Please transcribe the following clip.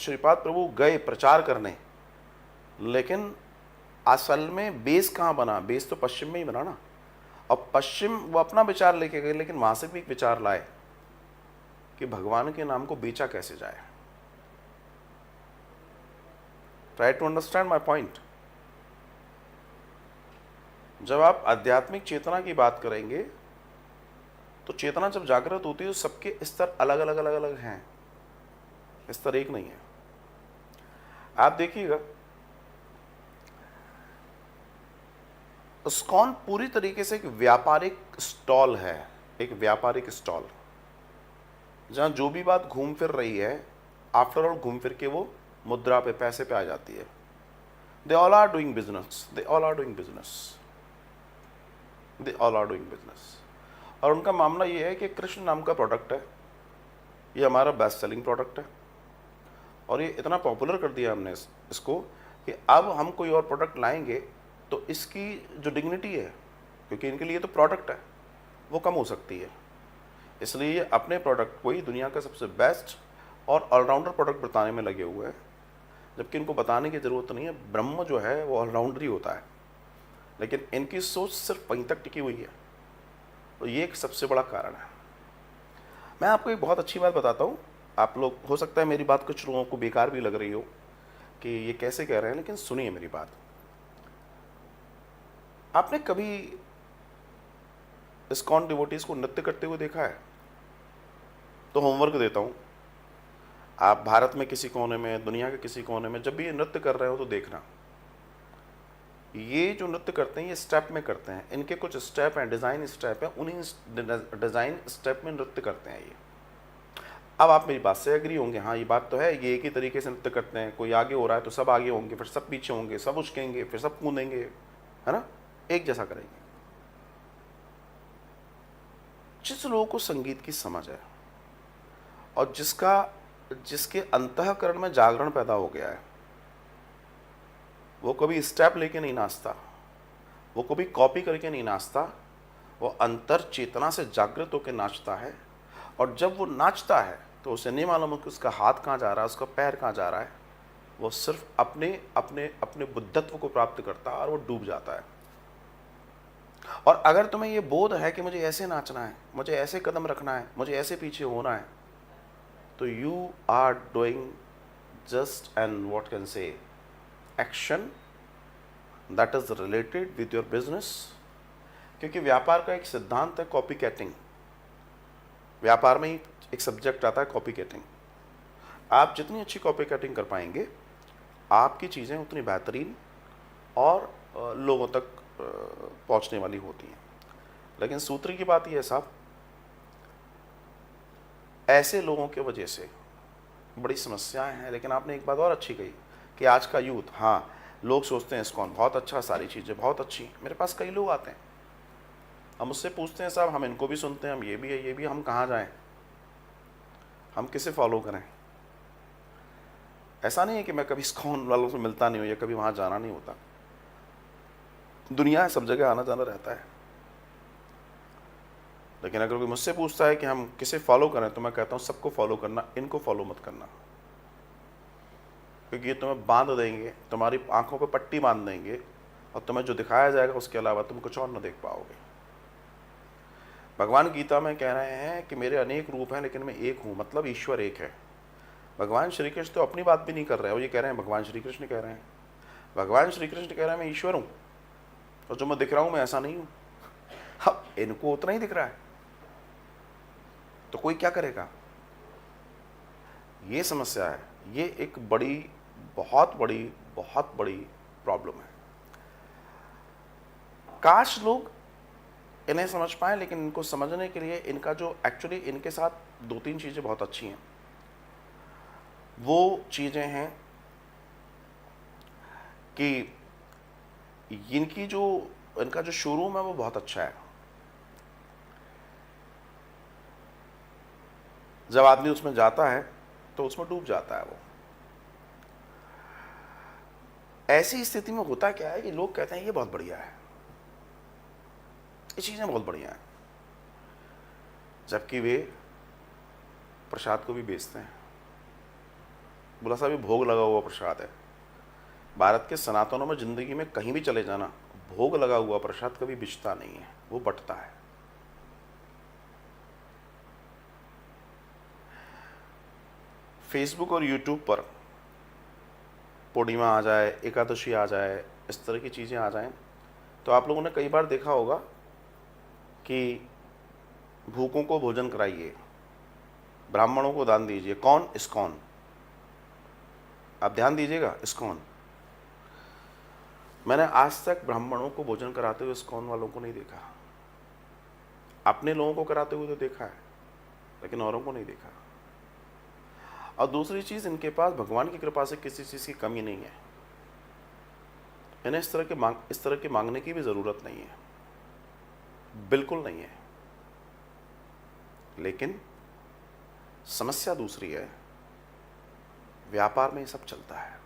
श्रीपाद प्रभु गए प्रचार करने, लेकिन असल में बेस कहाँ बना? बेस तो पश्चिम में ही बना ना। और पश्चिम वो अपना विचार लेके गए, लेकिन वहां से भी एक विचार लाए कि भगवान के नाम को बेचा कैसे जाए। Try to understand my point. जब आप आध्यात्मिक चेतना की बात करेंगे तो चेतना जब जागृत होती है तो सबके स्तर अलग अलग अलग अलग हैं, स्तर एक नहीं है। आप देखिएगा, इस्कॉन पूरी तरीके से एक व्यापारिक स्टॉल है, एक व्यापारिक स्टॉल, जहां जो भी बात घूम फिर रही है, आफ्टर ऑल घूम फिर के वो मुद्रा पे, पैसे पे आ जाती है। They all are doing business, they all are doing business, they all are doing business. और उनका मामला ये है कि कृष्ण नाम का प्रोडक्ट है, ये हमारा बेस्ट सेलिंग प्रोडक्ट है, और ये इतना पॉपुलर कर दिया हमने इसको कि अब हम कोई और प्रोडक्ट लाएंगे तो इसकी जो डिग्निटी है, क्योंकि इनके लिए तो प्रोडक्ट है, वो कम हो सकती है। इसलिए ये अपने प्रोडक्ट को ही दुनिया का सबसे बेस्ट और ऑलराउंडर प्रोडक्ट बताने में लगे हुए हैं, जबकि इनको बताने की ज़रूरत नहीं है। ब्रह्म जो है वो ऑलराउंडर ही होता है, लेकिन इनकी सोच सिर्फ वहीं तक टिकी हुई है। तो ये एक सबसे बड़ा कारण है। मैं आपको एक बहुत अच्छी बात बताता हूँ। आप लोग, हो सकता है मेरी बात कुछ लोगों को बेकार भी लग रही हो कि ये कैसे कह रहे हैं, लेकिन सुनिए मेरी बात। आपने कभी इस्कॉन डिवोटीज को नृत्य करते हुए देखा है? तो होमवर्क देता हूँ, आप भारत में किसी कोने में, दुनिया के किसी कोने में जब भी ये नृत्य कर रहे हो तो देखना, ये जो नृत्य करते हैं ये स्टेप में करते हैं। इनके कुछ स्टेप हैं, डिज़ाइन स्टेप हैं, उन्हीं डिज़ाइन स्टेप में नृत्य करते हैं ये। अब आप मेरी बात से एग्री होंगे, हाँ ये बात तो है, ये एक ही तरीके से नृत्य करते हैं। कोई आगे हो रहा है तो सब आगे होंगे, फिर सब पीछे होंगे, सब उछकेंगे, फिर सब कूदेंगे, है ना, एक जैसा करेंगे। जिस लोगों को संगीत की समझ है और जिसके अंतःकरण में जागरण पैदा हो गया है, वो कभी स्टेप लेके नहीं नाचता, वो कभी कॉपी करके नहीं नाचता, वो अंतर चेतना से जागृत होकर नाचता है। और जब वो नाचता है तो उसे नहीं मालूम है कि उसका हाथ कहाँ जा रहा है, उसका पैर कहाँ जा रहा है। वो सिर्फ अपने अपने अपने बुद्धत्व को प्राप्त करता है और वो डूब जाता है। और अगर तुम्हें ये बोध है कि मुझे ऐसे नाचना है, मुझे ऐसे कदम रखना है, मुझे ऐसे पीछे होना है, तो you are doing just and what can say action that is related with your business. क्योंकि व्यापार का एक सिद्धांत है कॉपी कैटिंग। व्यापार में ही एक सब्जेक्ट आता है कॉपी कैटिंग। आप जितनी अच्छी कॉपी कैटिंग कर पाएंगे, आपकी चीज़ें उतनी बेहतरीन और लोगों तक पहुंचने वाली होती हैं। लेकिन सूत्र की बात यह है साहब, ऐसे लोगों की वजह से बड़ी समस्याएं हैं। लेकिन आपने एक बात और अच्छी कही कि आज का यूथ, हाँ लोग सोचते हैं इस्कॉन बहुत अच्छा, सारी चीज़ें बहुत अच्छी। मेरे पास कई लोग आते हैं, हम मुझसे पूछते हैं साहब हम इनको भी सुनते हैं, हम ये भी है, ये भी, हम कहाँ जाएं, हम किसे फॉलो करें। ऐसा नहीं है कि मैं कभी इस्कॉन वालों से मिलता नहीं हूँ या कभी वहाँ जाना नहीं होता। दुनिया है, सब जगह आना जाना रहता है। लेकिन अगर कोई मुझसे पूछता है कि हम किसे फॉलो करें, तो मैं कहता हूँ सबको फॉलो करना, इनको फॉलो मत करना। क्योंकि ये तुम्हें बांध देंगे, तुम्हारी आंखों पे पट्टी बांध देंगे, और तुम्हें जो दिखाया जाएगा उसके अलावा तुम कुछ और न देख पाओगे। भगवान गीता में कह रहे हैं कि मेरे अनेक रूप हैं लेकिन मैं एक हूँ, मतलब ईश्वर एक है। भगवान श्री कृष्ण तो अपनी बात भी नहीं कर रहे हैं, वो ये कह रहे हैं, भगवान श्री कृष्ण कह रहे हैं, भगवान श्री कृष्ण कह रहे हैं मैं ईश्वर हूँ, और जो मैं दिख रहा हूँ मैं ऐसा नहीं हूँ। हाँ, इनको उतना ही दिख रहा है, तो कोई क्या करेगा। ये समस्या है, ये एक बड़ी, बहुत बड़ी प्रॉब्लम है। काश लोग इन्हें समझ पाए, लेकिन इनको समझने के लिए इनका जो एक्चुअली इनके साथ दो तीन चीज़ें बहुत अच्छी हैं। वो चीज़ें हैं कि इनका जो शोरूम है वो बहुत अच्छा है। जब आदमी उसमें जाता है तो उसमें डूब जाता है वो। ऐसी स्थिति में होता क्या है कि लोग कहते हैं ये बहुत बढ़िया है, ये चीज़ें बहुत बढ़िया हैं, जबकि वे प्रसाद को भी बेचते हैं। बोला साहब ये भोग लगा हुआ प्रसाद है। भारत के सनातनों में जिंदगी में कहीं भी चले जाना, भोग लगा हुआ प्रसाद कभी बिचता नहीं है, वो बटता है। फेसबुक और यूट्यूब पर पूर्णिमा आ जाए, एकादशी आ जाए, इस तरह की चीज़ें आ जाएं, तो आप लोगों ने कई बार देखा होगा कि भूखों को भोजन कराइए, ब्राह्मणों को दान दीजिए। कौन? इस्कॉन। आप ध्यान दीजिएगा, इस्कॉन। मैंने आज तक ब्राह्मणों को भोजन कराते हुए इस्कॉन वालों को नहीं देखा। अपने लोगों को कराते हुए तो देखा है, लेकिन औरों को नहीं देखा। और दूसरी चीज़, इनके पास भगवान की कृपा से किसी चीज़ की कमी नहीं है। इन्हें इस तरह के मांगने की भी ज़रूरत नहीं है, बिल्कुल नहीं है। लेकिन समस्या दूसरी है, व्यापार में ये सब चलता है।